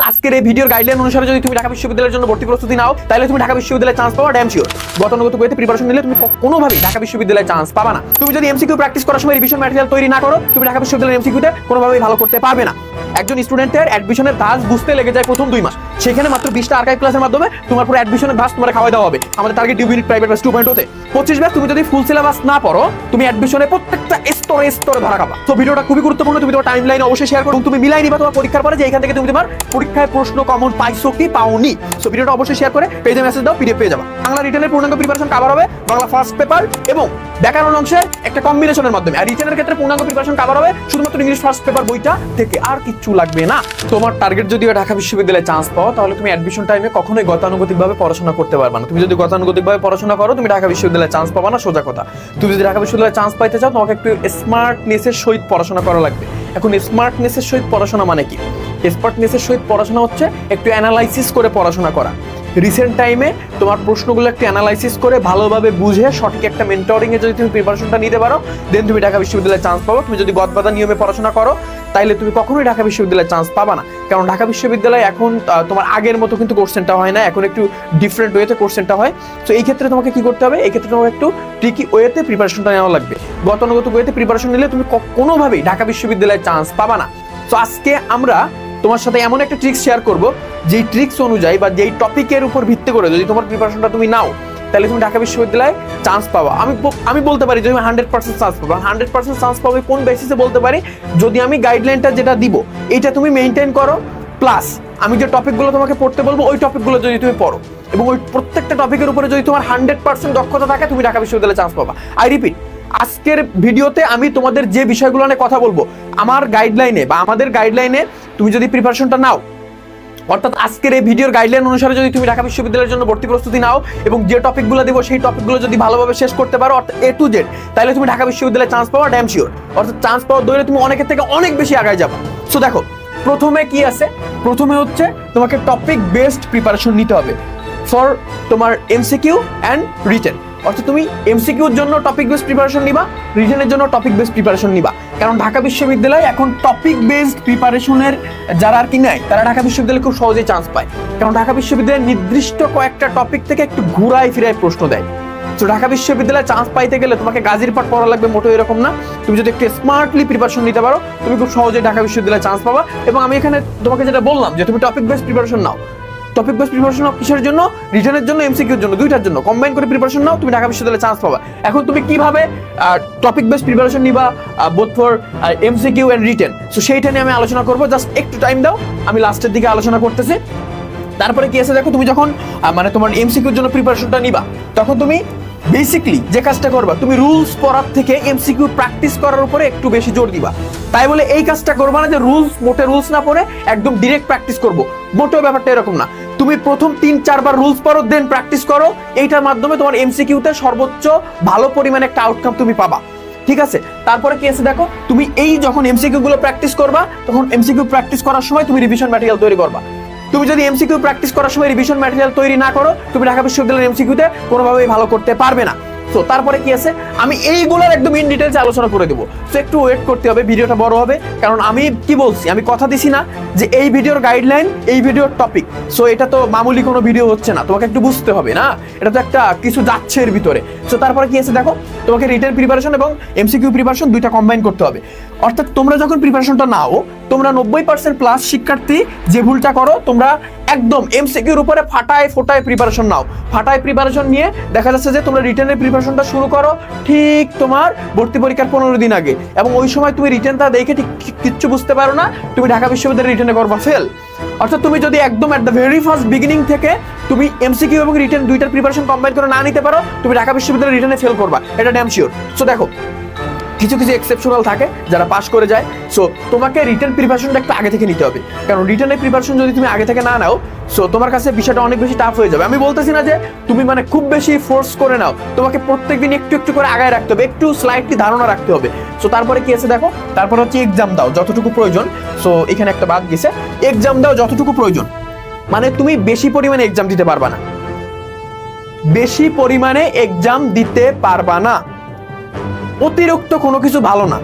আজকের এই ভিডিওর গাইডলাইন অনুসারে যদি তুমি ঢাকা বিশ্ববিদ্যালয়ের জন্য ভর্তি প্রস্তুতি নাও তাহলে তুমি ঢাকা বিশ্ববিদ্যালয়ে চান্স পাওয়া ড্যাম শিওর। গতানুগত ওয়েতে প্রিপারেশন নিলে তুমি কোনোভাবেই ঢাকা বিশ্ববিদ্যালয়ে চান্স পাবা না। তুমি যদি এমসিকিউ প্র্যাকটিস করার সময় রিভিশন ম্যাটেরিয়াল তৈরি না করো তুমি ঢাকা বিশ্ববিদ্যালয়ের এমসিকিউতে কোনোভাবেই ভালো করতে পারবে না। একজন স্টুডেন্টের অ্যাডমিশনের ধাঁচ বুঝতে লেগে যায় প্রথম 2 মাস, সেখানে মাত্র 20টা আর্কাইভ ক্লাসের মাধ্যমে তোমার পুরো অ্যাডমিশনের ধাঁচ তোমার খাওয়া দেওয়া হবে। আমাদের টার্গেট ইউনিট প্রাইভেট ব্যাচ 2.0 তে 25 ব্যাচ। তুমি যদি ফুল সিলেবাস না পড়ো তুমি অ্যাডমিশনে প্রত্যেকটা স্তরে স্তরে ধরা খাবা। তো ভিডিওটা খুবই গুরুত্বপূর্ণ, তুমি তোমার টাইমলাইনে অবশ্যই শেয়ার করো। তুমি মিলাই নিবা তোমার পরীক্ষার পরে যে এখান থেকে তুমি তোমার পরীক্ষায় প্রশ্ন কমন পাইছো কি পাওনি। সো ভিডিওটা অবশ্যই শেয়ার করে পেজে মেসেজ দাও, পিডিএফ পেয়ে যাবা। বাংলা রিটেনের পূর্ণাঙ্গ প্রিপারেশন কভার হবে বাংলা ফার্স্ট পেপার এবং ব্যাকরণ অংশের একটা কম্বিনেশনের মাধ্যমে। আর রিটেনের ক্ষেত্রে পূর্ণাঙ্গ প্রিপারেশন কভার হবে শুধুমাত্র ইংলিশ ফার্স্ট পেপার বইটা থেকে, আর কিচ্ছু লাগবে না। তোমার টার্গেট যদি ঢাকা বিশ্ববিদ্যালয়ে চান্স পাও তাহলে তুমি অ্যাডমিশন টাইমে কখনোই গতানুগতিকভাবে পড়াশোনা করতে পারবে না। তুমি যদি গতানুগতিকভাবে পড়াশোনা করো তুমি ঢাকা বিশ্ববিদ্যালয়ে চান্স পাবা না, সোজা কথা। তুমি যদি ঢাকা বিশ্ববিদ্যালয়ে চান্স পাইতে চাও তোমাকে একটু স্মার্টনেসের সহিত পড়াশোনা করা লাগবে। এখন স্মার্টনেসের সহিত পড়াশোনা মানে কি? স্মার্টনেসের সহিত পড়াশোনা হচ্ছে একটু অ্যানালাইসিস করে পড়াশোনা করা। রিসেন্ট টাইমে তোমার প্রশ্নগুলো একটু অ্যানালাইসিস করে ভালোভাবে বুঝে সঠিক একটা মেন্টরিং এ যদি তুমি প্রিপারেশনটা নিতে পারো দেন তুমি ঢাকা বিশ্ববিদ্যালয়ে চান্স পাবো। তুমি যদি গদবাঁধা নিয়মে পড়াশোনা করো তাইলে তুমি কখনোই ঢাকা বিশ্ববিদ্যালয়ে চান্স পাবা না। কারণ ঢাকা বিশ্ববিদ্যালয়ে এখন তোমার আগের মতো কিন্তু কোশ্চেনটা হয় না, এখন একটু ডিফারেন্ট ওয়েতে কোশ্চেনটা হয়। তো এই ক্ষেত্রে তোমাকে কি করতে হবে? এই ক্ষেত্রে তোমাকে একটু ট্রিকি ওয়েতে প্রিপারেশনটা নেওয়া লাগবে। গতানুগতিক ওয়েতে প্রিপারেশন নিলে তুমি কোনোভাবেই ঢাকা বিশ্ববিদ্যালয়ে চান্স পাবা না। তো আজকে আমরা তোমার সাথে এমন একটা ট্রিক্স শেয়ার করব যেই ট্রিক্স অনুযায়ী বা যেই টপিকের উপর ভিত্তি করে যদি তোমার প্রিপারেশনটা তুমি নাও তাহলে তুমি ঢাকা বিশ্ববিদ্যালয়ে চান্স পাবা। আমি বলতে পারি যে তুমি 100% চান্স পাবা। 100% চান্স পাবে কোন বেসিসে বলতে পারি? যদি আমি গাইডলাইনটা যেটা দিব এটা তুমি মেইনটেইন করো, প্লাস আমি যে টপিকগুলো তোমাকে পড়তে বলবো ওই টপিকগুলো যদি তুমি পড়ো এবং ওই প্রত্যেকটা টপিকের উপরে যদি তোমার 100% দক্ষতা থাকে তুমি ঢাকা বিশ্ববিদ্যালয়ে চান্স পাবা। আই রিপিট, আজকের ভিডিওতে আমি তোমাদের যে বিষয়গুলো নিয়ে কথা বলবো আমার গাইডলাইনে বা আমাদের গাইডলাইনে তুমি যদি প্রিপারেশনটা নাও, অর্থাৎ আজকের এই ভিডিওর গাইডলাইন অনুসারে যদি তুমি ঢাকা বিশ্ববিদ্যালয়ের জন্য ভর্তি প্রস্তুতি নাও এবং যে টপিকগুলো দেবো সেই টপিকগুলো যদি ভালোভাবে শেষ করতে পারো অর্থাৎ A to Z, তাহলে তুমি ঢাকা বিশ্ববিদ্যালয়ে চান্স পাওয়া ড্যাম শিওর। অর্থাৎ চান্স পাওয়ার দৌড়ে তুমি অনেকের থেকে অনেক বেশি আগায় যাবো। সো দেখো প্রথমে কি আছে, প্রথমে হচ্ছে তোমাকে টপিক বেসড প্রিপারেশন নিতে হবে ফর তোমার এমসিকিউ অ্যান্ড রিটেন। অর্থাৎ তুমি এমসিকিউর জন্য টপিক বেসড প্রিপারেশন নিবা, রিটেনের জন্য টপিক বেসড প্রিপারেশন নিবা। কারণ ঢাকা বিশ্ববিদ্যালয় এখন টপিক বেসড প্রিপারেশনের যারা আর কি নেয় তারা ঢাকা বিশ্ববিদ্যালয়ে খুব সহজেই চান্স পায়। কারণ ঢাকা বিশ্ববিদ্যালয়ের নির্দিষ্ট কয়েকটা টপিক থেকে একটু ঘুরায় ফিরায় প্রশ্ন দেয়। তো ঢাকা বিশ্ববিদ্যালয়ে চান্স পাইতে গেলে তোমাকে গাজীর পাঠ পড়া লাগবে, মোটো এরকম না। তুমি যদি একটু স্মার্টলি প্রিপারেশন নিতে পারো তুমি খুব সহজেই ঢাকা বিশ্ববিদ্যালয়ে চান্স পাবা। এবং আমি এখানে তোমাকে যেটা বললাম যে তুমি টপিক বেসড প্রিপারেশন নাও, টপিক বেসড প্রিপারেশন কিসের জন্য? রিটেনের জন্য, এমসিকিউর জন্য, দুইটার জন্য কম্বাইন করে প্রিপারেশন নাও, তুমি ঢাকা বিশ্ববিদ্যালয়ে চান্স পাবা। এখন তুমি কিভাবে টপিক বেসড প্রিপারেশন নিবা both for MCQ and written, so সেইটা নিয়ে আমি আলোচনা করবো। জাস্ট একটু টাইম দাও, আমি লাস্টের দিকে আলোচনা করতেছি। তারপরে কি আছে দেখো, তুমি যখন মানে তোমার এমসিকিউর জন্য প্রিপারেশনটা নিবা তখন তুমি বেসিকলি যে কাজটা করবা তুমি রুলস পড়ার থেকে এমসিকিউ প্র্যাকটিস করার উপরে একটু বেশি জোর দিবা। তাই বলে এই কাজটা করবা না যে রুলস না পড়ে একদম ডিরেক্ট প্র্যাকটিস করবো, মোটেও ব্যাপারটা এরকম না। তুমি প্রথম 3-4 বার রুলস পড়ো দেন প্র্যাকটিস করো, এইটার মাধ্যমে তোমার এমসিকিউতে সর্বোচ্চ ভালো পরিমাণে একটা আউটকাম তুমি পাবা। ঠিক আছে? তারপরে কি আছে দেখো, তুমি এই যখন এমসিকিউ গুলো প্র্যাকটিস করবা তখন এমসিকিউ প্র্যাকটিস করার সময় তুমি রিভিশন ম্যাটেরিয়াল তৈরি করবা। তুমি যদি এমসিকিউ প্র্যাকটিস করার সময় রিভিশন ম্যাটেরিয়াল তৈরি না করো তুমি ঢাকা বিশ্ববিদ্যালয়ের এমসিকিউতে কোনোভাবেই ভালো করতে পারবে না। সো তারপরে কি আছে আমি এইগুলোর একদম ইন ডিটেইলস আলোচনা করে দেবো। সো একটু ওয়েট করতে হবে, ভিডিওটা বড় হবে। কারণ আমি কি বলছি, আমি কথা দিছি না যে এই ভিডিওর গাইডলাইন এই ভিডিওর টপিক। সো এটা তো মামুলি কোনো ভিডিও হচ্ছে না, তোমাকে একটু বুঝতে হবে না, এটা তো একটা কিছু যাচ্ছে এর ভিতরে। সো তারপরে কি আছে দেখো, তোমাকে রিটেন প্রিপারেশন এবং এমসিকিউ প্রিপারেশন দুইটা কম্বাইন করতে হবে। অর্থাৎ তোমরা যখন প্রিপারেশনটা নাও তোমরা 90% প্লাস শিক্ষার্থী যে ভুলটা করো তোমরা একদম এমসিকিউর উপরে ফাটায় ফোটায় প্রিপারেশন নাও। ফাটায় প্রিপারেশন নিয়ে দেখা যাচ্ছে যে তোমরা রিটেনের প্রিপারেশনটা শুরু করো ঠিক তোমার ভর্তি পরীক্ষার 15 দিন আগে, এবং ওই সময় তুমি রিটেনটা দেখে ঠিক কিচ্ছু বুঝতে পারো না, তুমি ঢাকা বিশ্ববিদ্যালয়ের রিটেনে করবা ফেল। অর্থাৎ তুমি যদি একদম at the very first beginning থেকে তুমি এমসিকিউ এবং রিটেন দুইটার প্রিপারেশন কম্বাইন করে না নিতে পারো তুমি ঢাকা বিশ্ববিদ্যালয়ের রিটেনে ফেল করবা, এটা ড্যাম শিওর। সো দেখো কিছু কিছু এক্সেপশনাল থাকে যারা পাস করে যায়। সো তোমাকে রিটেন প্রিপারেশনটা একটু আগে থেকে নিতে হবে, কারণ রিটেনের প্রিপারেশন যদি তুমি আগে থেকে না নাও সো তোমার কাছে বিষয়টা অনেক বেশি টাফ হয়ে যাবে। আমি বলতেছি না যে তুমি মানে খুব বেশি ফোর্স করে নাও, তোমাকে প্রত্যেকদিন একটু একটু করে আগায় রাখতে হবে, একটু স্লাইটলি ধারণা রাখতে হবে। সো তারপরে কি আছে দেখো, তারপর হচ্ছে এক্সাম দাও যতটুকু প্রয়োজন। সো এখানে একটা বাদ গেছে, এক্সাম দাও যতটুকু প্রয়োজন। মানে তুমি বেশি পরিমাণে এক্সাম দিতে পারবা না, বেশি পরিমাণে এক্সাম দিতে পারবা না, অতিরিক্ত কোনো কিছু ভালো না।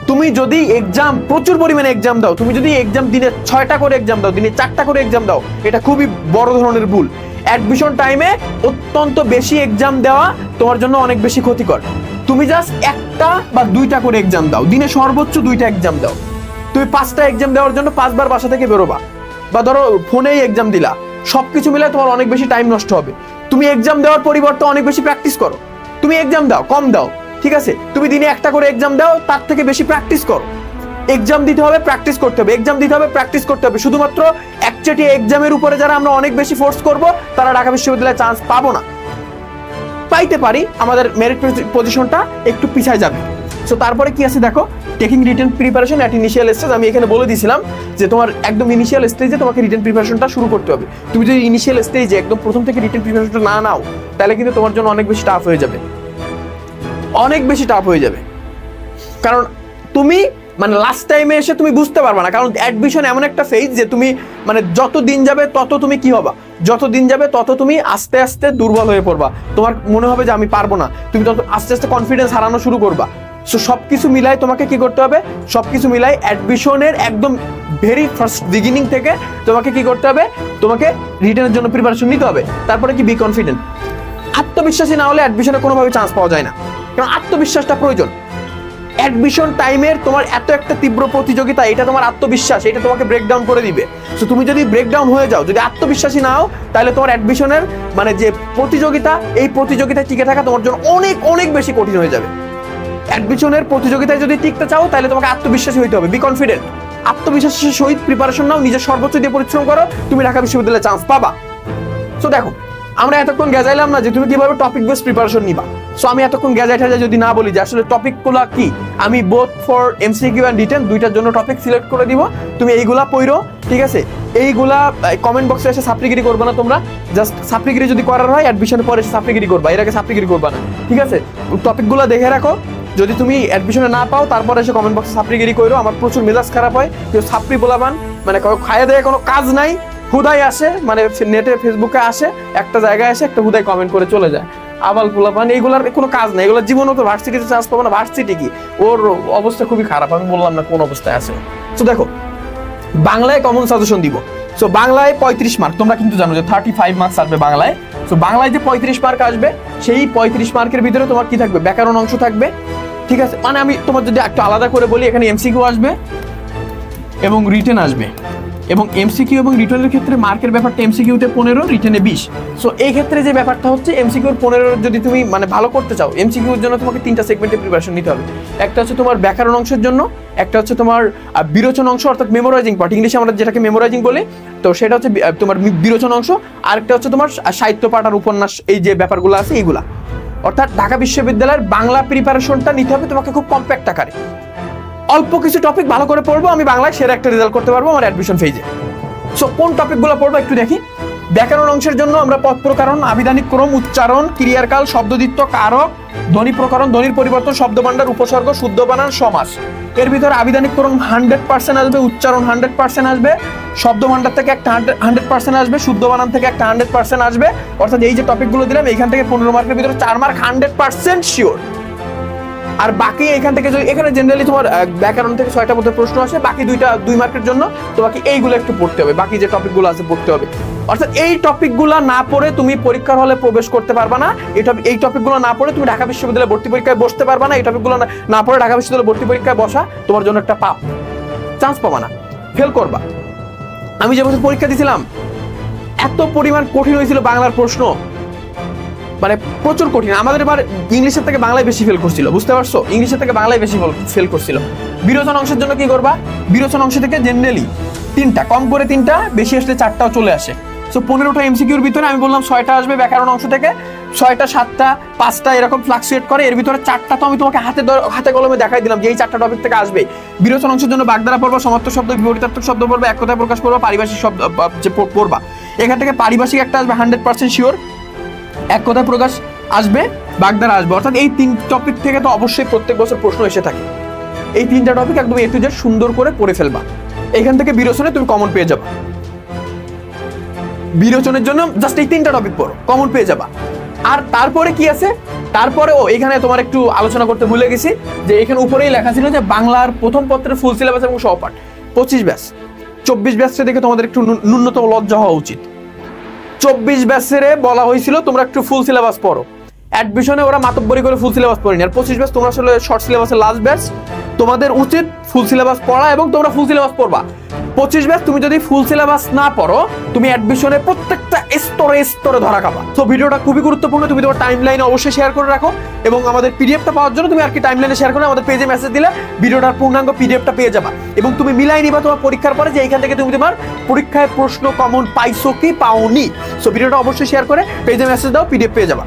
তুমি যদি এক্সাম প্রচুর পরিমাণে এক্সাম দাও, তুমি যদি এক্সাম দিনে 6টা করে এক্সাম দাও, দিনে 4টা করে এক্সাম দাও, এটা খুবই বড় ধরনের ভুল। অ্যাডমিশন টাইমে অত্যন্ত বেশি এক্সাম দেওয়া তোমার জন্য অনেক বেশি ক্ষতিকর। তুমি জাস্ট 1টা বা 2টা করে এক্সাম দাও, দিনে সর্বোচ্চ 2টা এক্সাম দাও। তুমি 5টা এক্সাম দেওয়ার জন্য 5 বার বাসা থেকে বেরোবা, বা ধরো ফোনেই এক্সাম দিলা, সবকিছু মিলে তোমার অনেক বেশি টাইম নষ্ট হবে। তুমি এক্সাম দেওয়ার পরিবর্তে অনেক বেশি প্র্যাকটিস করো। তুমি এক্সাম দাও, কম দাও, ঠিক আছে, তুমি দিনে 1টা করে এক্সাম দাও, তার থেকে বেশি প্র্যাকটিস করো। এক্সাম দিতে হবে, প্র্যাকটিস করতে হবে, এক্সাম দিতে হবে, প্র্যাকটিস করতে হবে। শুধুমাত্র একচেটি এক্সামের উপরে যারা আমরা অনেক বেশি ফোর্স করব, তারা ঢাকা বিশ্ববিদ্যালয়ে চান্স পাবো না। পাইতে পারি, আমাদের মেরিট পজিশনটা একটু পিছায় যাবে। সো তারপরে কি আছে দেখো, taking written preparation at initial stage. আমি এখানে বলে দিয়েছিলাম যে তোমার একদম ইনিশিয়াল স্টেজে তোমাকে রিটেন প্রিপারেশনটা শুরু করতে হবে। তুমি যদি ইনিশিয়াল স্টেজে একদম প্রথম থেকে রিটেন প্রিপারেশনটা না নাও, তাহলে কিন্তু তোমার জন্য অনেক বেশি টাফ হয়ে যাবে, অনেক বেশি টাফ হয়ে যাবে। কারণ তুমি মানে লাস্ট টাইমে এসে তুমি বুঝতে পারবে না, কারণ অ্যাডমিশন এমন একটা ফেজ যে তুমি মানে যত দিন যাবে তত তুমি কি হবা, যত দিন যাবে তত তুমি আস্তে আস্তে দুর্বল হয়ে পড়বা। তোমার মনে হবে যে আমি পারবো না, তুমি তত আস্তে আস্তে কনফিডেন্স হারানো শুরু করবা। সো সবকিছু মিলাই তোমাকে কি করতে হবে, সবকিছু মিলাই অ্যাডমিশনের একদম ভেরি ফার্স্ট বিগিনিং থেকে তোমাকে কি করতে হবে, তোমাকে রিটেনের জন্য প্রিপারেশন নিতে হবে। তারপরে কি, বি কনফিডেন্ট। আত্মবিশ্বাসী না হলে অ্যাডমিশনে কোনোভাবে চান্স পাওয়া যায় না, কারণ আত্মবিশ্বাসটা প্রয়োজন। অ্যাডমিশন টাইমের তোমার এত একটা তীব্র প্রতিযোগিতা, এটা তোমার আত্মবিশ্বাস, এটা তোমাকে ব্রেকডাউন করে দিবে। সো তুমি যদি ব্রেকডাউন হয়ে যাও, যদি আত্মবিশ্বাসী না হও, তাহলে তোমার অ্যাডমিশনের মানে যে প্রতিযোগিতা, এই প্রতিযোগিতায় টিকে থাকা তোমার জন্য অনেক অনেক বেশি কঠিন হয়ে যাবে। অ্যাডমিশনের প্রতিযোগিতায় যদি টিকতে চাও, তাহলে তোমাকে আত্মবিশ্বাসী হইতে হবে, বি কনফিডেন্ট। আত্মবিশ্বাসের সহিত প্রিপারেশন নাও, নিজের সর্বোচ্চ দিয়ে পরিশ্রম করো, তুমি ঢাকা বিশ্ববিদ্যালয়ে চান্স পাবা। সো দেখো, আমরা এতক্ষণ গেজাইলাম না যে তুমি কিভাবে টপিক বেস প্রিপারেশন নিবা। সো আমি এতক্ষণ গেজাই ঠাজাই যদি না বলি যে আসলে টপিকগুলো কি, আমি both for MCQ and written দুইটার জন্য টপিক সিলেক্ট করে দিব। তুমি এইগুলা পড়ো, ঠিক আছে। এইগুলা কমেন্ট বক্সে এসে সাপ্লিগিরি করবে না তোমরা, জাস্ট সাপ্লিগিরি যদি করার হয় অ্যাডমিশনের পরে এসে সাপ্লিগিরি করবা, এর আগে সাপ্লিগিরি করবা না, ঠিক আছে। টপিকগুলো দেখে রাখো, যদি তুমি অ্যাডমিশনে না পাও তারপরে এসে কমেন্ট বক্সে সাপ্লিগিরি করো। আমার প্রচুর মেজাজ খারাপ হয়, কেউ সাপ্লি বলাবান মানে খাইয়ে দেয়, কোনো কাজ নাই, হুদাই আসে, মানে নেটে ফেসবুকে আসে, একটা জায়গায় আসে একটা হুদাই কমেন্ট করে চলে যায়, আবাল পোলাপান, এইগুলার কোনো কাজ নাই, এগুলোর জীবনও তো ভার্সিটিতে চান্স পাবো না। ভার্সিটি কি, ওর অবস্থা খুবই খারাপ, আমি বললাম না কোন অবস্থায় আছে। তো দেখো, বাংলায় কমন সাজেশন দিব। সো বাংলায় 35 মার্ক, তোমরা কিন্তু জানো যে 35 মার্কস আসবে বাংলায়। সো বাংলায় যে 35 মার্ক আসবে, সেই 35 মার্কের ভিতরে তোমার কি থাকবে, ব্যাকরণ অংশ থাকবে, ঠিক আছে। মানে আমি তোমার যদি একটু আলাদা করে বলি, এখানে এমসিকিউ আসবে এবং রিটেন আসবে, এবং এমসিকিউ এবং রিটেনের ক্ষেত্রে মার্কের ব্যাপারটা এমসিকিউতে 15, রিটেনে 20। সো এই ক্ষেত্রে যে ব্যাপারটা হচ্ছে, এমসিকিউর 15 যদি তুমি মানে ভালো করতে চাও, এমসিকিউর জন্য তোমাকে 3টা সেগমেন্টে প্রিপারেশন নিতে হবে। একটা হচ্ছে তোমার ব্যাকরণ অংশের জন্য, একটা হচ্ছে তোমার বিরোচন অংশ অর্থাৎ মেমোরাইজিং পার্ট, ইংলিশে আমরা যেটাকে মেমোরাইজিং বলি, তো সেটা হচ্ছে তোমার বিরোচন অংশ। আর একটা হচ্ছে তোমার সাহিত্য পাঠ আর উপন্যাস, এই যে ব্যাপারগুলো আছে এইগুলা। অর্থাৎ ঢাকা বিশ্ববিদ্যালয়ের বাংলা প্রিপারেশনটা নিতে হবে তোমাকে খুব কম্প্যাক্ট আকারে। অল্প কিছু টপিক ভালো করে পড়বো, আমি বাংলায় সেরা একটা রেজাল্ট করতে পারবো আমার অ্যাডমিশন ফেজে। সো কোন টপিকগুলো পড়বো একটু দেখি। ব্যাকরণ অংশের জন্য আমরা পদ প্রকারণ, আবিধানিক ক্রম, উচ্চারণ, ক্রিয়ার কাল, শব্দদ্বিত্ব, কারক, ধ্বনি প্রকরণ, ধ্বনির পরিবর্তন, শব্দভাণ্ডার, উপসর্গ, শুদ্ধ বানান, সমাস। এর ভিতরে আবিধানিক ক্রম 100% আসবে, উচ্চারণ 100% আসবে, শব্দভাণ্ডার থেকে একটা 100% আসবে, শুদ্ধ বানান থেকে একটা 100% আসবে। অর্থাৎ এই যে টপিকগুলো দিলাম, এইখান থেকে 15 মার্কের ভিতরে 4 মার্ক 100% শিওর। আর বাকি এখান থেকে যদি এখানে জেনারেলি তোমার ব্যাকরণ থেকে 6টা মধ্যে প্রশ্ন আসে, বাকি 2 মার্কের জন্য তোমাকে এইগুলো একটু পড়তে হবে, বাকি যে টপিকগুলো আছে পড়তে হবে। অর্থাৎ এই টপিকগুলো না পড়ে তুমি পরীক্ষার হলে প্রবেশ করতে পারবা না। এই টপিকগুলো না পড়ে তুমি ঢাকা বিশ্ববিদ্যালয়ে ভর্তি পরীক্ষায় বসতে পারবা না। এই টপিকগুলো না পড়ে ঢাকা বিশ্ববিদ্যালয়ে ভর্তি পরীক্ষায় বসা তোমার জন্য একটা পাপ, চান্স পাবা না, ফেল করবা। আমি যে বছর পরীক্ষা দিয়েছিলাম, এত পরিমাণ কঠিন হয়েছিল বাংলার প্রশ্ন, মানে প্রচুর কঠিন। আমাদের এবার ইংলিশের থেকে বাংলায় বেশি ফেল করছিল, বুঝতে পারছো, ইংলিশের থেকে বাংলায় বেশি ফেল করছিল। বিরোচন অংশের জন্য কি করবা, বিরোচন অংশ থেকে জেনারেলি 3টা, কম করে 3টা, বেশি আসলে 4টাও চলে আসে। সো 15টা এমসিকিউর ভিতরে আমি বললাম 6টা আসবে ব্যাকরণ অংশ থেকে, 6টা 7টা 5টা এরকম ফ্লাকচুয়েট করে। এর ভিতরে 4টা তো আমি তোমাকে হাতে কলমে দেখাই দিলাম যে এই 4টা টপিক থেকে আসবে। বিরোচন অংশের জন্য বাগধারা পড়বা, সমার্থক শব্দ, বিপরীতার্থক শব্দ পড়বা, এক কথায় প্রকাশ করবা, পারিভাষিক শব্দ যে পড়বা। এখান থেকে পারিভাষিক একটা আসবে 100% শিওর, এক কথায় প্রকাশ আসবে, বাগধারা আসবে। অর্থাৎ এই 3 টপিক থেকে তো অবশ্যই প্রত্যেক বছর প্রশ্ন এসে থাকে। এই 3টা টপিক একদম এ টু জেড সুন্দর করে পড়ে ফেলবা। এখান থেকে বিরোচনে তুমি কমন পেয়ে যাবা। বিরোচনের জন্য জাস্ট এই 3টা টপিক পড়ো, কমন পেয়ে যাবা। আর তারপরে কি আছে, তারপরেও এখানে তোমার একটু আলোচনা করতে ভুলে গেছি যে এখানে উপরেই লেখা ছিল যে বাংলার প্রথম পত্রের ফুল সিলেবাস এবং সহপাঠ 25 ব্যাচ। 24 ব্যাচে দেখে তোমাদের একটু ন্যূনতম লজ্জা হওয়া উচিত। 24 ব্যাচের বলা হয়েছিল তোমরা একটু ফুল সিলেবাস পড়ো, অ্যাডমিশনে ওরা মাতব্বরি করে ফুল সিলেবাস পড়েনি। আর 25 ব্যাচ তোমরা আসলে শর্ট সিলেবাসের লাস্ট ব্যাচ, তোমাদের উচিত ফুল সিলেবাস পড়া এবং তোমরা ফুল সিলেবাস পড়বা। 25 ব্যাচ তুমি যদি ফুল সিলেবাস না পড়ো তুমি অ্যাডমিশনে প্রত্যেকটা স্তরে স্তরে ধরা খাবা। তো ভিডিওটা খুবই গুরুত্বপূর্ণ, তুমি তোমার টাইমলাইনে অবশ্যই শেয়ার করে রাখো এবং আমাদের পিডিএফটা পাওয়ার জন্য তুমি আর কি টাইমলাইনে শেয়ার করে আমাদের পেজে মেসেজ দিলে ভিডিওটার পূর্ণাঙ্গ পিডিএফটা পেয়ে যাবা এবং তুমি মিলাই নিবা তোমার পরীক্ষার পরে যে এইখান থেকে তুমি তোমার পরীক্ষায় প্রশ্ন কমন পাইছো কি পাওনি। সো ভিডিওটা অবশ্যই শেয়ার করে পেজে মেসেজ দাও, পিডিএফ পেয়ে যাবা।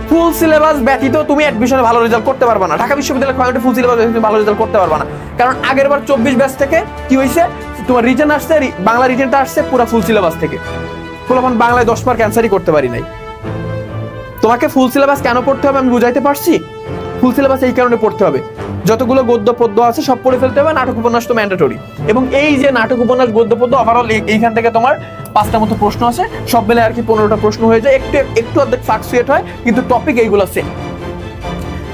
ফুল সিলেবাস ব্যতীত তুমি অ্যাডমিশনে ভালো রেজাল্ট করতে পারবে না। ঢাকা বিশ্ববিদ্যালয়ের কমিউনিটি ফুল সিলেবাস ব্যতীত ভালো রেজাল্ট করতে পারবে না, কারণ আগের বার 24 ব্যাচ থেকে কি হয়েছে, তোমার রিটেন আসছে, বাংলা রিটেনটা আসছে পুরো ফুল সিলেবাস থেকে। ফুলমান বাংলায় 10 মার্ক অ্যান্সারই করতে পারি নাই। তোমাকে ফুল সিলেবাস কেন পড়তে হবে আমি বুঝাইতে পারছি। ফুল সিলেবাস এই কারণে পড়তে হবে, যতগুলো গদ্য পদ্য আছে সব পড়ে ফেলতে হবে। নাটক উপন্যাস তো ম্যান্ডেটরি, এবং এই যে নাটক উপন্যাস গদ্য পদ্য ওভারঅল এইখান থেকে তোমার 5টা মতো প্রশ্ন আছে, সব মিলে আর কি 15টা প্রশ্ন হয়ে যায়। একটু অর্ধেক ফ্লাকচুয়েট হয়, কিন্তু টপিক এইগুলো সেম।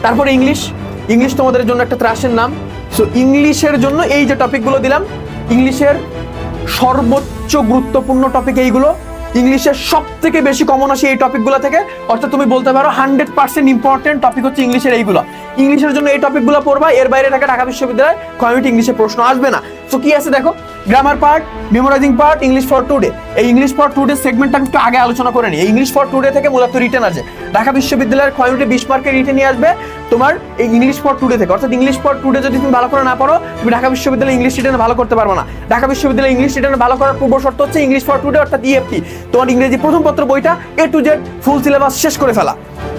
তারপরে ইংলিশ তোমাদের জন্য একটা ত্রাসের নাম। সো ইংলিশের জন্য এই যে টপিকগুলো দিলাম, ইংলিশের সর্বোচ্চ গুরুত্বপূর্ণ টপিক এইগুলো। ইংলিশের সব থেকে বেশি কমন আসে এই টপিকগুলো থেকে, অর্থাৎ তুমি বলতে পারো 100% ইম্পর্টেন্ট টপিক হচ্ছে ইংলিশের এইগুলো। ইংলিশের জন্য এই টপিকগুলো পড়বা, এর বাইরে থাকে ঢাকা বিশ্ববিদ্যালয় কমিউনিটি ইংলিশের প্রশ্ন আসবে না। সো কি আছে দেখো, grammar part, memorising part, English for today. এই ইংলিশ ফর টুডে সেগমেন্টটা একটু আগে আলোচনা করে নিই। ইংলিশ ফর টুডে থেকে মূলত রিটেন আসে, ঢাকা বিশ্ববিদ্যালয়ের কমিউনিটি 20 মার্কের রিটেন নিয়ে আসবে তোমার এই ইংলিশ ফর টুডে থেকে। অর্থাৎ ইংলিশ ফর টুডে যদি তুমি ভালো করে না পড়ো, তুমি ঢাকা বিশ্ববিদ্যালয়ে ইংলিশ রিটেনে ভালো করতে পারবে না। ঢাকা বিশ্ববিদ্যালয়ে ইংলিশ রিটেনে ভালো করার পূর্ব শর্ত হচ্ছে ইংলিশ ফর টুডে অর্থাৎ ইএফটি, তোমার ইংরেজি প্রথম পত্র বইটা A to Z full syllabus শেষ করে ফেলা।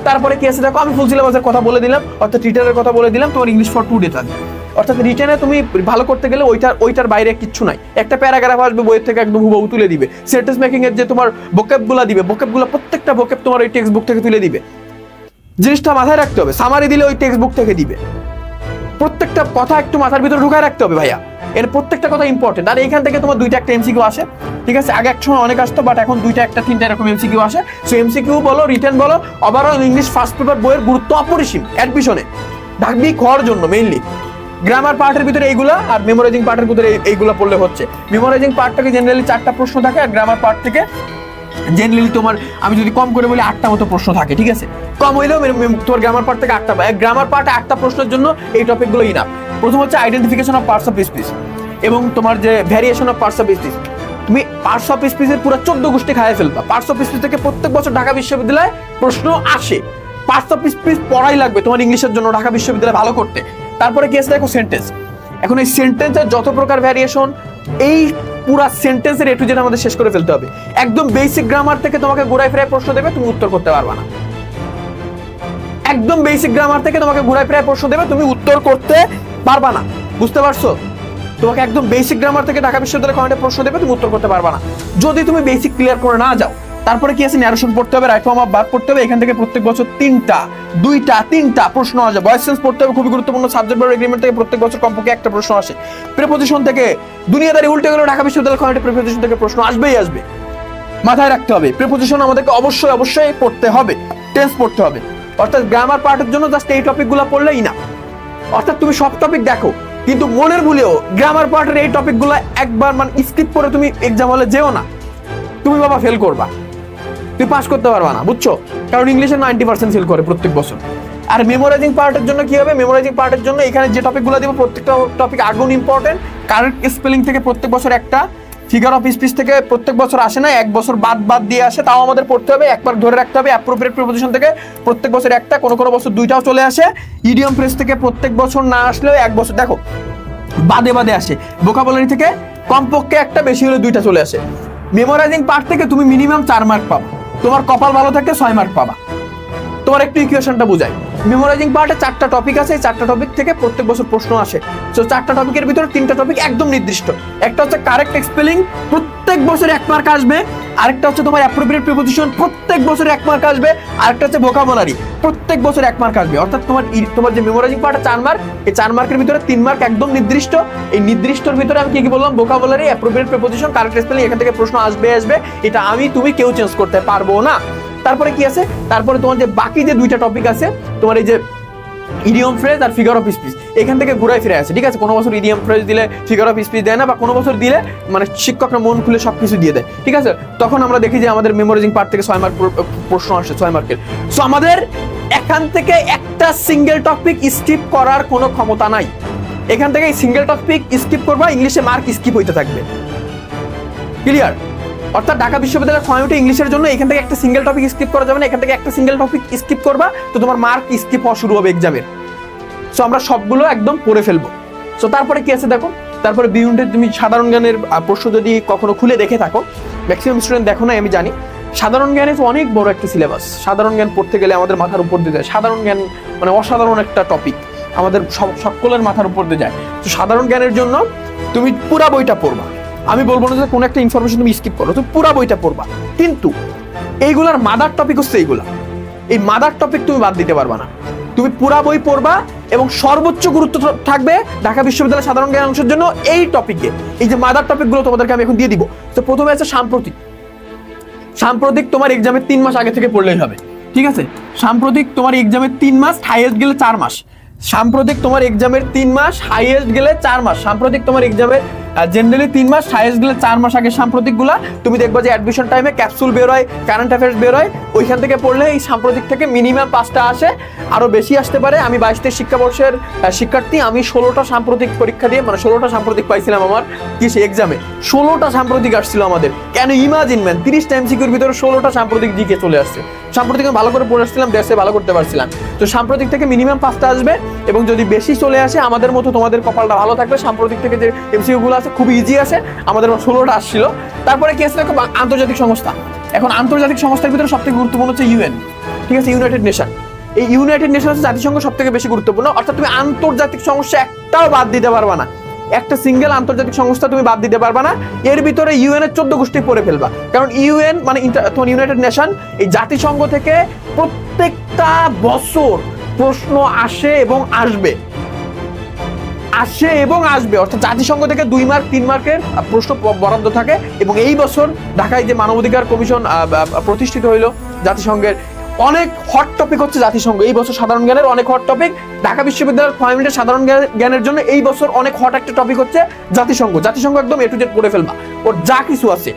তারপরে কি আছে দেখো, আমি ফুল সিলেবাসের কথা বলে দিলাম, অর্থাৎ রিটেনের কথা বলে দিলাম, তোমার ইংলিশ ফর টুডে থাকবে। অর্থাৎ রিটেনে তুমি ভালো করতে গেলে ওইটার বাইরে কিচ্ছু নাই। একটা প্যারাগ্রাফ আসবে বইয়ের থেকে একদম হুবহু তুলে দিবে। সেন্টেন্স মেকিং এর যে তোমার ভোকেবগুলো দিবে, ভোকেবগুলো প্রত্যেকটা ভোকেব তোমার ওই টেক্সট বুক থেকে তুলে দিবে। জিনিসটা মাথায় রাখতে হবে, সামারি দিলে ওই টেক্সট বুক থেকে দিবে। প্রত্যেকটা কথা একটু মাথার ভিতরে ঢুকায় রাখতে হবে ভাইয়া, এর প্রত্যেকটা কথা ইম্পর্টেন্ট। আর এইখান থেকে তোমার 2টা একটা এমসিকিউ আসে, ঠিক আছে? আগে এক সময় অনেক আসতো, বাট এখন 2টা একটা 3টা এরকম এমসিকিউ আসে। সো এমসিকিউ বলো, রিটেন বলো, ওভারঅল ইংলিশ ফার্স্ট পেপার বইয়ের গুরুত্ব অপরিসীম অ্যাডমিশনে ঢাকবি খাওয়ার জন্য মেইনলি। গ্রামার পার্টের ভিতরে এইগুলা আর মেমোরাইজিং পার্টের ভিতরে এইগুলা পড়লে হচ্ছে। মেমোরাইজিং পার্ট থেকে জেনারেলি 4টা প্রশ্ন থাকে, আর গ্রামার পার্ট থেকে জেনারেলি তোমার আমি যদি কম করে বলি 8টা মতো প্রশ্ন থাকে, ঠিক আছে? কম হইলেও তোমার গ্রামার পার্ট থেকে 8টা, গ্রামার পার্টে 8টা প্রশ্নের জন্য এই টপিকগুলো ইনাফ। প্রথম হচ্ছে identification of parts of speech এবং তোমার যে variation of parts of speech. তুমি পার্টস অফ স্পিচের পুরো 14 গোষ্ঠী খাইয়ে ফেলবা। পার্টস অফ স্পিচ থেকে প্রত্যেক বছর ঢাকা বিশ্ববিদ্যালয়ে প্রশ্ন আসে। পার্টস অফ স্পিচ পড়াই লাগবে তোমার ইংলিশের জন্য ঢাকা বিশ্ববিদ্যালয়ে ভালো করতে। তারপরে কি আছে দেখো, সেন্টেন্স। এখন এই সেন্টেন্সের যত প্রকার ভ্যারিয়েশন, এই পুরা সেন্টেন্সের A to Z আমাদের শেষ করে ফেলতে হবে। একদম বেসিক গ্রামার থেকে তোমাকে ঘুরাই ফিরাই প্রশ্ন দেবে, তুমি উত্তর করতে পারবে না। একদম বেসিক গ্রামার থেকে তোমাকে ঘুরাই ফিরাই প্রশ্ন দেবে, তুমি উত্তর করতে পারবে না। বুঝতে পারছো? তোমাকে একদম বেসিক গ্রামার থেকে ঢাকা বিশ্ববিদ্যালয়ের কমেন্টে প্রশ্ন দেবে, তুমি উত্তর করতে পারবে না যদি তুমি বেসিক ক্লিয়ার করে না যাও। তারপরে কি আছে, ন্যারেশন পড়তে হবে, রাইট ফর্ম অফ ভার্ব পড়তে হবে। এখান থেকে প্রত্যেক বছর 2টা প্রশ্ন আসে। ভয়েস চেঞ্জ পড়তে হবে, খুবই গুরুত্বপূর্ণ। সাবজেক্ট ভার্ব এগ্রিমেন্ট থেকে প্রত্যেক বছর কমপক্ষে একটা প্রশ্ন আসে। প্রিপোজিশন থেকে দুনিয়াদারি উল্টে গেলে ঢাকা বিশ্ববিদ্যালয়ের কমেন্টে প্রিপোজিশন থেকে প্রশ্ন আসবে। মাথায় রাখতে হবে, প্রিপোজিশন আমাদেরকে অবশ্যই পড়তে হবে। টেন্স পড়তে হবে, অর্থাৎ গ্রামার পার্টের জন্য জাস্ট এই টপিকগুলো পড়লেই না। অর্থাৎ তুমি সব টপিক দেখো, কিন্তু মনের ভুলেও গ্রামার পার্টের এই টপিকগুলো একবার স্কিপ করে তুমি এক্সাম হলে যেও না, তুমি বাবা ফেল করবা, তুমি পাস করতে পারবা না। বুঝছো? কারণ ইংলিশে 90% ফেল করে প্রত্যেক বছর। আর মেমোরাইজিং পার্টের জন্য কি হবে, মেমোরাইজিং পার্টের জন্য এখানে যে টপিকগুলো দিব প্রত্যেকটা টপিক আগুন ইম্পর্টেন্ট। কারেক্ট স্পেলিং থেকে প্রত্যেক বছর একটা, ফিগার অফ স্পিচ থেকে প্রত্যেক বছর আসে না, এক বছর বাদ দিয়ে আসে, তাও আমাদের পড়তে হবে, একবার ধরে রাখতে হবে। অ্যাপ্রোপ্রিয়েট প্রিপোজিশন থেকে প্রত্যেক বছর একটা, কোনো বছর 2টাও চলে আসে। ইডিয়ম ফ্রেজ থেকে প্রত্যেক বছর না আসলেও এক বছর দেখো বাদে আসে। ভোকাবুলারি থেকে কমপক্ষে একটা, বেশি হলে 2টা চলে আসে। মেমোরাইজিং পার্ট থেকে তুমি মিনিমাম 4 মার্ক পাবা, তোমার কপাল ভালো থাকে 6 মার্ক পাবা। তোমার একটু ইকুয়েশনটা বুঝাই। মেমোরাইজিং পার্টে 4টা টপিক আছে, এই 4টা টপিক থেকে প্রত্যেক বছর প্রশ্ন আসে। তো 4টা টপিকের ভিতরে 3টা টপিক একদম নির্দিষ্ট। একটা হচ্ছে কারেক্ট স্পেলিং, প্রত্যেক বছর 1 মার্ক আসবে। আরেকটা হচ্ছে তোমার অ্যাপ্রোপ্রিয়েট প্রিপোজিশন, প্রত্যেক বছর 1 মার্ক আসবে। আরেকটা হচ্ছে ভোকাবুলারি, প্রত্যেক বছর 1 মার্ক আসবে। অর্থাৎ তোমার যে মেমোরাইজিং পার্টে 4 মার্ক, এই 4 মার্কের ভিতরে 3 মার্ক একদম নির্দিষ্ট। এই নির্দিষ্টর ভিতরে আমি কি বললাম, vocabulary, appropriate preposition, correct spelling, এখান থেকে প্রশ্ন আসবে। এটা তুমি কেউ চেঞ্জ করতে পারবো না। তারপরে কি আছে, তারপরে তোমার যে বাকি যে দুইটা টপিক আছে তোমার এই যে ইডিয়ম ফ্রেজ আর ফিগার অফ স্পিচ, এখান থেকে ঘুরায় ফিরে আসে, ঠিক আছে। কোনো বছর ইডিয়ম ফ্রেজ দিলে ফিগার অফ স্পিচ দেয় না, বা কোনো বছর দিলে মানে শিক্ষকরা মন খুলে সবকিছু দিয়ে দেয়, ঠিক আছে। তখন আমরা দেখি যে আমাদের মেমোরাইজিং পার্ট থেকে 6 মার্ক প্রশ্ন আসে, 6 মার্কের। সো আমাদের এখান থেকে একটা সিঙ্গেল টপিক স্কিপ করার কোনো ক্ষমতা নাই। এখান থেকে সিঙ্গেল টপিক স্কিপ করবা, ইংলিশে মার্ক স্কিপ হইতে থাকবে, ক্লিয়ার। অর্থাৎ ঢাকা বিশ্ববিদ্যালয়ের ফর্মেটে ইংলিশের জন্য এখান থেকে একটা সিঙ্গেল টপিক স্কিপ করা যাবে না, এখান থেকে একটা সিঙ্গেল টপিক স্কিপ করবা তো তোমার মার্ক স্কিপ হওয়া শুরু হবে এক্সামের। সো আমরা সবগুলো একদম পড়ে ফেলবো। সো তারপরে কি আছে দেখো, তারপরে বি ইউনিটে তুমি সাধারণ জ্ঞানের প্রশ্ন যদি কখনো খুলে দেখে থাকো, ম্যাক্সিমাম স্টুডেন্ট দেখো না আমি জানি, সাধারণ জ্ঞানে তো অনেক বড় একটা সিলেবাস। সাধারণ জ্ঞান পড়তে গেলে আমাদের মাথার উপর দিয়ে যায়, সাধারণ জ্ঞান মানে অসাধারণ একটা টপিক, আমাদের সকলের মাথার উপর দিয়ে যায়। তো সাধারণ জ্ঞানের জন্য তুমি পুরা বইটা পড়বা, আমি বলবো না যে কোনো একটা ইনফরমেশন তুমি স্কিপ করো, তুমি পুরা বইটা পড়বা, কিন্তু এইগুলার মাদার টপিক হচ্ছে এইগুলা, এই মাদার টপিক তুমি বাদ দিতে পারবা না। তুমি পুরা বই পড়বা এবং সর্বোচ্চ গুরুত্ব থাকবে ঢাকা বিশ্ববিদ্যালয়ের সাধারণ জ্ঞান অংশের জন্য এই টপিকে। এই যে মাদার টপিকগুলো তোমাদেরকে আমি এখন দিয়ে দিব। তো প্রথমে আছে সাম্প্রতিক। সাম্প্রতিক তোমার এক্সামের 3 মাস আগে থেকে পড়লেই হবে, ঠিক আছে। সাম্প্রতিক তোমার এক্সামের 3 মাস, হাইয়েস্ট গেলে 4 মাস। সাম্প্রতিক তোমার এক্সামের 3 মাস, হাইয়েস্ট গেলে 4 মাস। সাম্প্রতিক তোমার এক্সামের জেনারেলি 3 মাস, হাইয়েস্ট গেলে 4 মাস আগে সাম্প্রতিকগুলা তুমি দেখবা যে অ্যাডমিশন টাইমে ক্যাপসুল বের হয়, কারেন্ট অ্যাফেয়ার্স বের হয়, ওইখান থেকে পড়লে এই সাম্প্রতিক থেকে মিনিমাম 5টা আসে, আরো বেশি আসতে পারে। আমি 22টা শিক্ষাবর্ষের শিক্ষার্থী, আমি 16টা সাম্প্রতিক পরীক্ষা দিয়ে মানে 16টা সাম্প্রতিক পাইছিলাম আমার কি সে এক্সামে, 16টা সাম্প্রতিক আসছিল আমাদের। কেন ইমাজিন ম্যান, 30টা এমসিকিউর ভিতরে 16টা সাম্প্রতিক জিকে চলে আসছে। সাম্প্রতিক আমি ভালো করে পড়ে আসছিলাম, দেশে ভালো করতে পারছিলাম। তো সাম্প্রতিক থেকে মিনিমাম 5টা আসবে, এবং যদি বেশি চলে আসে আমাদের মতো তোমাদের কপালটা ভালো থাকবে, সাম্প্রতিক থেকে যে এমসিকিউ গুলো আছে খুবই ইজি আছে, আমাদের 16টা আসছিল। তারপরে কি আছে দেখো, আন্তর্জাতিক সংস্থা। এখন আন্তর্জাতিক সংস্থার ভিতরে সবথেকে গুরুত্বপূর্ণ হচ্ছে ইউএন, ঠিক আছে, ইউনাইটেড নেশন। এই ইউনাইটেড নেশন হচ্ছে জাতিসংঘ সবথেকে বেশি গুরুত্বপূর্ণ। অর্থাৎ তুমি আন্তর্জাতিক সংস্থা একটাও বাদ দিতে পারবা না, একটা সিঙ্গেল আন্তর্জাতিক সংস্থা তুমি বাদ দিতে পারবা না। এর ভিতরে ইউএন এর 14 গোষ্ঠী পড়ে ফেলবা, কারণ ইউএন মানে তোমার ইউনাইটেড নেশন, এই জাতিসংঘ থেকে প্রত্যেকটা বছর প্রশ্ন আসে এবং আসবে, অর্থাৎ জাতিসংঘ থেকে 2 মার্ক 3 মার্কের প্রশ্ন বরাদ্দ থাকে। এবং এই বছর ঢাকায় যে মানবাধিকার কমিশন প্রতিষ্ঠিত হইলো জাতিসংঘের, অনেক হট টপিক হচ্ছে জাতিসংঘ। এই বছর সাধারণ জ্ঞানের অনেক হট টপিক, ঢাকা বিশ্ববিদ্যালয়ের ফর্মেটে সাধারণ জ্ঞানের জন্য এই বছর অনেক হট একটা টপিক হচ্ছে জাতিসংঘ। জাতিসংঘ একদম এ টু জেড পড়ে ফেলবা, ওর যা কিছু আছে।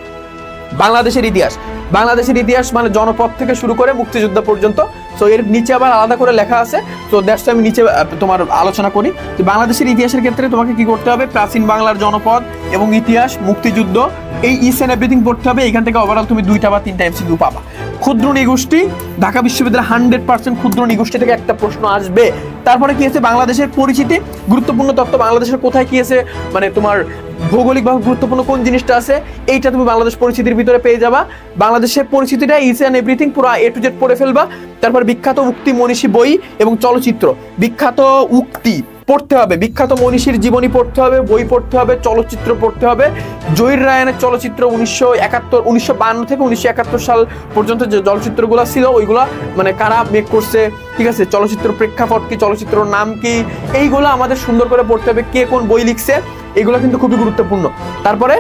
বাংলাদেশের ইতিহাস মানে জনপদ থেকে শুরু করে মুক্তিযুদ্ধ পর্যন্ত। তো এর নিচে আবার আলাদা করে লেখা আছে, তো দ্যাটস আমি নিচে তোমার আলোচনা করি। তো বাংলাদেশের ইতিহাসের ক্ষেত্রে তোমাকে কি করতে হবে, প্রাচীন বাংলার জনপদ এবং ইতিহাস, মুক্তিযুদ্ধ, এই ইস এন্ড এভরিথিং পড়তে হবে। এখান থেকে ওভারঅল তুমি 2টা বা 3টা এমসিকিউ পাবা। ক্ষুদ্র নৃগোষ্ঠী, ঢাকা বিশ্ববিদ্যালয় 100% ক্ষুদ্র নৃগোষ্ঠী থেকে একটা প্রশ্ন আসবে। তারপরে কি আছে, বাংলাদেশের পরিচিতি, গুরুত্বপূর্ণ তথ্য, বাংলাদেশের কোথায় কি আছে, মানে তোমার ভৌগোলিকভাবে গুরুত্বপূর্ণ কোন জিনিসটা আছে, এইটা তুমি বাংলাদেশ পরিচিতির ভিতরে পেয়ে যাবা। বাংলাদেশের পরিচিতিটা ইস এন্ড এভরিথিং পুরো এ টু জেড পড়ে ফেলবা। তারপর বিখ্যাত উক্তি, মনীষী বই এবং চলচ্চিত্র। বিখ্যাত উক্তি পড়তে হবে, বিখ্যাত মনীষীর জীবনী পড়তে হবে, বই পড়তে হবে, চলচ্চিত্র পড়তে হবে। জহির রায়হানের চলচ্চিত্র 1952 থেকে 1971 সাল পর্যন্ত যে চলচ্চিত্রগুলো ছিল ওইগুলা মানে কারা মেক করছে, ঠিক আছে, চলচ্চিত্র প্রেক্ষাপট কি, চলচ্চিত্রর নাম কি, এইগুলো আমাদের সুন্দর করে পড়তে হবে। কে কোন বই লিখছে, এগুলো কিন্তু খুবই গুরুত্বপূর্ণ। তারপরে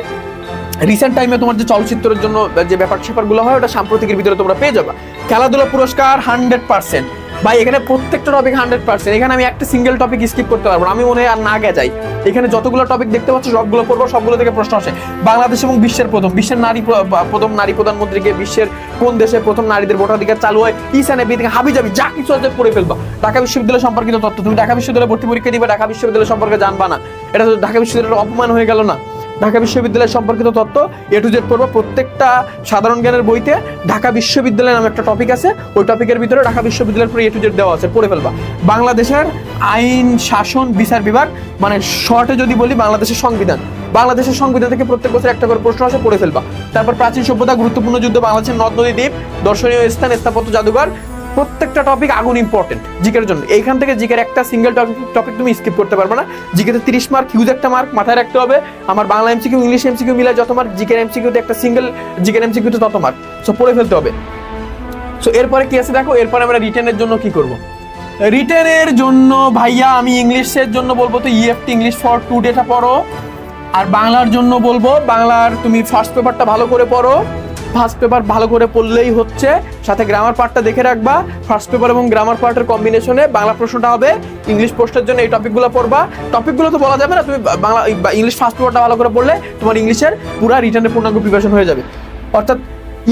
রিসেন্ট টাইমে তোমার যে চলচ্চিত্রের জন্য যে ব্যাপার স্যাপারগুলো হয় ওটা সাম্প্রতিকের ভিতরে তোমরা পেয়ে যাবে। খেলাধুলা পুরস্কার 100%, ভাই এখানে প্রত্যেকটা টপিক 100%। এখানে আমি একটা সিঙ্গেল টপিক স্কিপ করতে পারবো না, আমি মনে হয় আর না গে যাই। এখানে যতগুলো টপিক দেখতে পাচ্ছ সবগুলো পড়বো, সবগুলো থেকে প্রশ্ন আসে। বাংলাদেশ এবং বিশ্বের বিশ্বের প্রথম নারী প্রধানমন্ত্রীকে, বিশ্বের কোন দেশে প্রথম নারীদের ভোটাধিকার চালু হয়, ইস এন্ড এভরিথিং হাবি যাবি যা কিছু আছে পড়ে ফেলবা। ঢাকা বিশ্ববিদ্যালয় সম্পর্কিত তথ্য, তুমি ঢাকা বিশ্ববিদ্যালয়ে ভর্তি পরীক্ষা দিবে, ঢাকা বিশ্ববিদ্যালয় সম্পর্কে জানবা না, এটা তো ঢাকা বিশ্ববিদ্যালয়ের অপমান হয়ে গেল না। ঢাকা বিশ্ববিদ্যালয় সম্পর্কিত তথ্য এ টু জেড পড়বো। প্রত্যেকটা সাধারণ জ্ঞানের বইতে ঢাকা বিশ্ববিদ্যালয় নামে একটা টপিক আছে, ওই টপিকের ভিতরে ঢাকা বিশ্ববিদ্যালয়ের পুরো এ টু জেড দেওয়া আছে, পড়ে ফেলবা। বাংলাদেশের আইন, শাসন, বিচার বিভাগ, মানে শর্টে যদি বলি বাংলাদেশের সংবিধান, বাংলাদেশের সংবিধান থেকে প্রত্যেক বছর একটা করে প্রশ্ন আসে, পড়ে ফেলবা। তারপর প্রাচীন সভ্যতা, গুরুত্বপূর্ণ যুদ্ধ, বাংলাদেশের নদ নদী দ্বীপ, দর্শনীয় স্থান, স্থাপত্য, জাদুঘর, প্রত্যেকটা টপিক আগুন ইম্পর্টেন্ট জিকের জন্য। এইখান থেকে জিকের একটা সিঙ্গেল টপিক তুমি স্কিপ করতে পারবে না। জিকেতে 30 মার্ক, হিউজ একটা মার্ক মাথায় রাখতে হবে। আমার বাংলা এমসিকিউ, ইংলিশ এমসিকিউ মিলে যত মার্ক, জিকের এমসিকিউতে একটা সিঙ্গেল জিকের এমসিকিউতে তত মার্ক, সো পড়ে ফেলতে হবে। সো এরপরে কি আছে দেখো, এরপরে আমরা রিটেনের জন্য কি করব। রিটেনের জন্য ভাইয়া আমি ইংলিশের জন্য বলবো তো ইএফটি, ইংলিশ ফর টুডেটা পড়ো। আর বাংলার জন্য বলবো, বাংলার তুমি ফার্স্ট পেপারটা ভালো করে পড়ো, ফার্স্ট পেপার ভালো করে পড়লেই হচ্ছে, সাথে গ্রামার পার্টটা দেখে রাখবা। ফার্স্ট পেপার এবং গ্রামার পার্টের কম্বিনেশনে বাংলা প্রশ্নটা হবে। ইংলিশ প্রশ্নের জন্য এই টপিকগুলো পড়বা। টপিকগুলো তো বলা যাবে না, তুমি বাংলা ইংলিশ ফার্স্ট পেপারটা ভালো করে পড়লে তোমার ইংলিশের পুরো রিটার্নের পূর্ণাঙ্গ প্রিপারেশন হয়ে যাবে। অর্থাৎ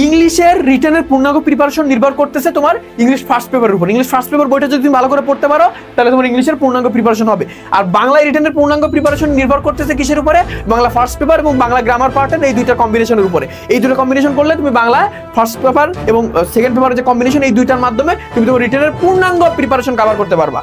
ইংলিশের রিটার্নের পূর্ণাঙ্গ প্রিপারেশন নির্ভর করতেছে তোমার ইংলিশ ফার্স্ট পেপারের উপর। ইংলিশ ফার্স্ট পেপার বইটা যদি তুমি ভালো করে পড়তে পারো তাহলে তোমার ইংলিশের পূর্ণাঙ্গ প্রিপারেশন হবে। আর বাংলা রিটার্নের পূর্ণাঙ্গ প্রিপারেশন নির্ভর করতেছে কিসের উপরে? বাংলা ফার্স্ট পেপার এবং বাংলা গ্রামার পার্টের এই দুইটা কম্বিনেশনের উপরে। এই দুটো কম্বিনেশন করলে তুমি বাংলা ফার্স্ট পেপার এবং সেকেন্ড পেপারের যে কম্বিনেশন, এই দুইটার মাধ্যমে তুমি তোমার রিটার্নের পূর্ণাঙ্গ প্রিপারেশন কভার করতে পারবা।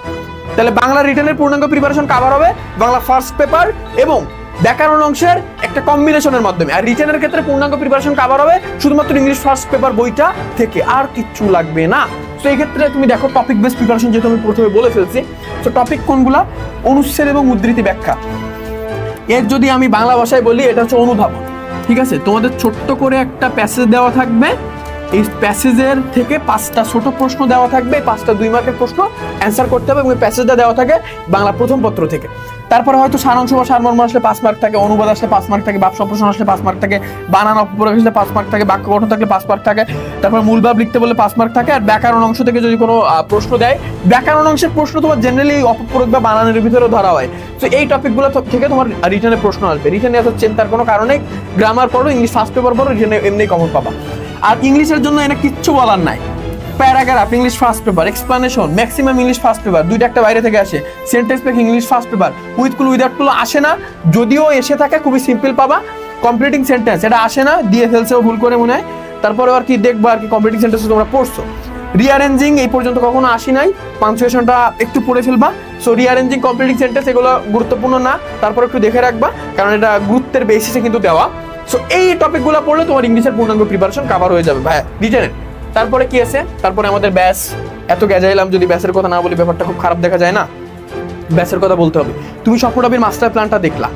তাহলে বাংলা রিটার্নের পূর্ণাঙ্গ প্রিপারেশন কভার হবে বাংলা ফার্স্ট পেপার এবং ব্যাকরণ অংশের একটা কম্বিনেশনের মাধ্যমে। আর রিটেনের ক্ষেত্রে পূর্ণাঙ্গ প্রিপারেশন কভার হবে শুধুমাত্র ইংলিশ ফার্স্ট পেপার বইটা থেকে, আর কিচ্ছু লাগবে না। তো এই ক্ষেত্রে তুমি দেখো টপিক বেস প্রিপারেশন যেহেতু আমি প্রথমে বলে ফেলছি, তো টপিক কোনগুলা? অনুচ্ছেদ এবং উদ্ধৃতি ব্যাখ্যা। এর যদি আমি বাংলা ভাষায় বলি, এটা হচ্ছে অনুধাবন। ঠিক আছে, তোমাদের ছোট্ট করে একটা প্যাসেজ দেওয়া থাকবে, এই প্যাসেজের থেকে 5টা ছোট প্রশ্ন দেওয়া থাকবে, 5টা 2 মার্কের প্রশ্ন অ্যান্সার করতে হবে এবং এই প্যাসেজটা দেওয়া থাকে বাংলা প্রথম পত্র থেকে। তারপরে হয়তো সারাংশ বা সারমর্ম আসলে 5 মার্ক থাকে, অনুবাদ আসলে 5 মার্ক থাকে, বাক সম্প্রসারণ আসলে 5 মার্ক থাকে, বানান অপপ্রয়োগ আসলে 5 মার্ক থাকে, বাক্য গঠন থাকলে 5 মার্ক থাকে, তারপর মূল ভাব লিখতে বললে 5 মার্ক থাকে। আর ব্যাকরণ অংশ থেকে যদি কোনো প্রশ্ন দেয়, ব্যাকরণ অংশের প্রশ্ন তোমার জেনারেলি অপপ্রয়োগ বা বানানের ভিতরেও ধরা হয়। তো এই টপিকগুলো থেকে তোমার রিটার্নের প্রশ্ন আসবে। রিটার্নে এত চিন্তার কোনো কারণে, গ্রামার পড়ো, ইংলিশ ফার্স্ট পেপার পড়ো, রিটার্নে এমনি কমন পাবা। আর ইংলিশের জন্য এনে কিচ্ছু বলার নাই। Paragraph English first paper, explanation maximum English first paper, দুইটা একটা বাইরে থেকে আসে। Sentence making English first paper, with clue without clue আসে না, যদিও এসে থাকে খুবই সিম্পল পাবা। কমপ্লিটিং সেন্টেন্স এটা আসে না, দিয়ে ফেলছেও ভুল করে মনে হয়। তারপরে আর কি দেখবা আর কি কমপ্লিটিং সেন্টেন্স তোমরা পড়ছো। রিঅ্যারেঞ্জিং এই পর্যন্ত কখনো আসি নাই, পাঞ্চুয়েশনটা একটু পড়ে ফেলবা। সো রিঅ্যারেঞ্জিং, কমপ্লিটিং সেন্টেন্স এগুলো গুরুত্বপূর্ণ না, তারপর একটু দেখে রাখবা, কারণ এটা গুরুত্বের বেসিসে কিন্তু দেওয়া। সো এই টপিকগুলো পড়লে তোমার ইংলিশের পূর্ণাঙ্গ প্রিপারেশন কভার হয়ে যাবে ভাই রিটেনের। তারপরে কি আছে? তারপরে আমাদের ব্যাস। এত গেজাইলাম, যদি ব্যাসের কথা না বলি ব্যাপারটা খুব খারাপ দেখা যায় না। ব্যাসের কথা বলতে হবে। তুমি স্বপ্নরাবির মাস্টার প্ল্যানটা দেখলা,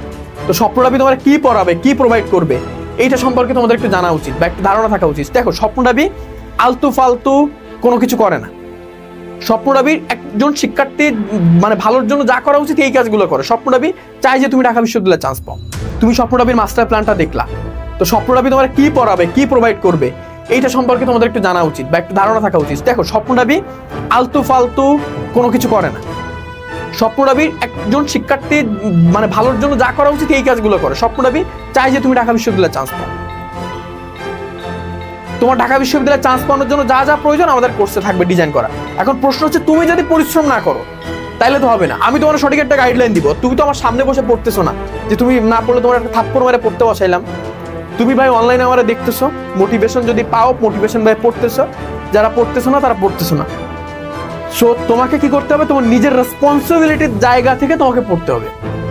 তো স্বপ্নরাবি তোমার কি পড়াবে, কি প্রোভাইড করবে, এইটা সম্পর্কে তোমাদের একটু জানা উচিত বা একটা ধারণা থাকা উচিত। দেখো, স্বপ্নরাবি আলতু ফালতু কোনো কিছু করে না। স্বপ্নরাবির একজন শিক্ষার্থীর মানে ভালোর জন্য যা করা উচিত এই কাজগুলো করে। স্বপ্নরাবি চাই যে তুমি ঢাকা বিশ্ববিদ্যালয়ে চান্স পাও। তুমি স্বপ্নরাবির মাস্টার প্ল্যানটা দেখলা, তো স্বপ্নরাবি তোমার কি পড়াবে, কি প্রোভাইড করবে, এইটা সম্পর্কে তোমাদের একটু জানা উচিত বা একটা ধারণা থাকা উচিত। দেখো, স্বপ্নরাবি আলতু ফালতু কোনো কিছু করে না। স্বপ্নরাবির একজন শিক্ষার্থীর মানে ভালোর জন্য যা করা উচিত এই কাজগুলো করে। স্বপ্নরাবি চাই যে তুমি ঢাকা বিশ্ববিদ্যালয়ে চান্স পাও। তোমার ঢাকা বিশ্ববিদ্যালয়ে চান্স পাওয়ার জন্য যা যা প্রয়োজন আমাদের কোর্সে থাকবে ডিজাইন করা। এখন প্রশ্ন হচ্ছে, তুমি যদি পরিশ্রম না করো তাইলে তো হবে না। আমি তোমার সঠিক একটা গাইডলাইন দিব, তুমি তো আমার সামনে বসে পড়তেছো না, যে তুমি না পড়লে তোমার একটা থাপ্পড় মেরে পড়তে বসাইলাম। তুমি ভাই অনলাইনে আমরা দেখতেছো, মোটিভেশন যদি পাও, মোটিভেশন ভাই পড়তেছো, যারা পড়তেছো না তারা পড়তেছো না। সো তোমাকে কি করতে হবে? তোমার নিজের রেসপন্সিবিলিটির জায়গা থেকে তোমাকে পড়তে হবে।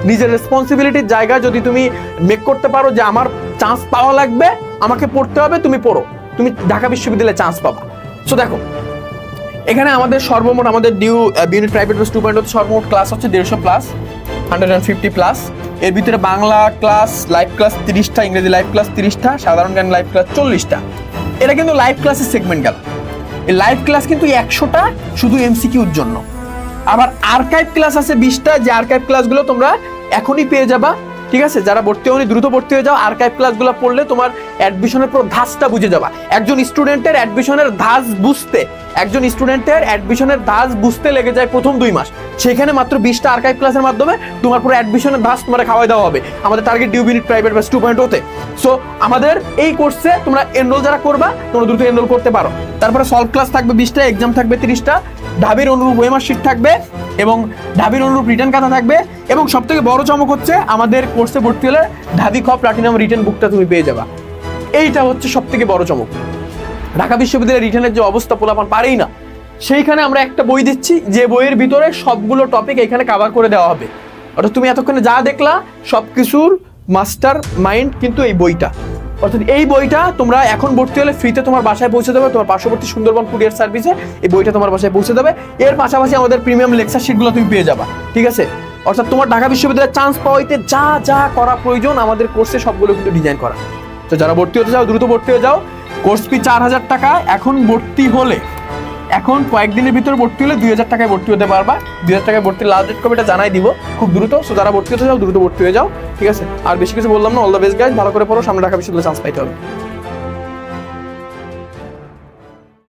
নিজের রেসপন্সিবিলিটির জায়গা যদি তুমি মেক করতে পারো যে আমার চান্স পাওয়া লাগবে, আমাকে পড়তে হবে, তুমি পড়ো, তুমি ঢাকা বিশ্ববিদ্যালয়ে চান্স পাবা। সো দেখো, এখানে আমাদের সর্বমোট আমাদের ডিউ ইউনিট প্রাইভেট বেস 2.0 সর্বমোট ক্লাস হচ্ছে 150 প্লাস, 150 প্লাস। এর ভিতরে বাংলা ক্লাস লাইভ ক্লাস 30টা, ইংরেজি লাইভ ক্লাস 30টা, সাধারণ জ্ঞান লাইভ ক্লাস 40টা। এটা কিন্তু লাইভ ক্লাসের সেগমেন্ট গেল। এই লাইভ ক্লাস কিন্তু 100টা শুধু এমসিকিউর জন্য। আবার আর্কাইভ ক্লাস আছে 20টা, যে আর্কাইভ ক্লাসগুলো তোমরা এখনই পেয়ে যাবা। ঠিক আছে, যারা ভর্তি হওনি দ্রুত ভর্তি হয়ে যাও। আর্কাইভ ক্লাসগুলো পড়লে তোমার অ্যাডমিশনের পুরো ধাঁচটা বুঝে যাবা। একজন স্টুডেন্টের অ্যাডমিশনের ধাঁচ বুঝতে লেগে যায় প্রথম 2 মাস। সেখানে মাত্র 20টা আর্কাইভ ক্লাসের মাধ্যমে তোমার পুরো অ্যাডমিশনের ধাঁচ তোমার খাওয়াই দেওয়া হবে আমাদের target due unit private base 2.0-তে। সো আমাদের এই কোর্সে তোমরা এনরোল যারা করবা, তোমরা দ্রুত এনরোল করতে পারো। তারপরে সলভ ক্লাস থাকবে 20টা, এক্সাম থাকবে 30টা, ঢাবির অনুরূপ ওয়েমার শিট থাকবে এবং ঢাবির অনুরূপ রিটার্ন খাতা থাকবে। এবং সবথেকে বড় চমক হচ্ছে, আমাদের কোর্সে ভর্তি হলে ঢাবি খ প্লাটিনাম রিটার্ন বুকটা তুমি পেয়ে যাবা। এইটা হচ্ছে সবথেকে বড় চমক। ঢাকা বিশ্ববিদ্যালয়ের রিটার্নের যে অবস্থা পোলাপান পারেই না, সেইখানে আমরা একটা বই দিচ্ছি, যে বইয়ের ভিতরে সবগুলো টপিক এখানে কভার করে দেওয়া হবে। অর্থাৎ তুমি এতক্ষণে যা দেখলা সবকিছুর মাস্টার মাইন্ড কিন্তু এই বইটা। অর্থাৎ এই বইটা তোমরা এখন ভর্তি হলে ফ্রিতে তোমার বাসায় পৌঁছে দেবে। তোমার পার্শ্ববর্তী সুন্দরবন কুরিয়ার সার্ভিসে এই বইটা তোমার বাসায় পৌঁছে দেবে। এর পাশাপাশি আমাদের প্রিমিয়াম লেকচার শিটগুলো তুমি পেয়ে যাবা। ঠিক আছে, অর্থাৎ তোমার ঢাকা বিশ্ববিদ্যালয়ে চান্স পাওয়াইতে যা যা করা প্রয়োজন আমাদের কোর্সে সবগুলো কিন্তু ডিজাইন করা। তো যারা ভর্তি হতে চাও দ্রুত ভর্তি হয়ে যাও। কোর্স ফি 4000 টাকা। এখন ভর্তি হলে, এখন কয়েকদিনের ভিতরে ভর্তি হলে 2000 টাকায় ভর্তি হতে পারবা। 2000 টাকায় ভর্তির লাস্ট ডেট কবে এটা জানাই দিব খুব দ্রুত। সো যারা ভর্তি হতে চাও দ্রুত ভর্তি হয়ে যাও। ঠিক আছে, আর বেশি কিছু বললাম না। অল দ্য বেস্ট গাইজ, ভালো করে পড়ো, সামনে ঢাকা বিশ্ববিদ্যালয়ে চান্স পাইতে হবে।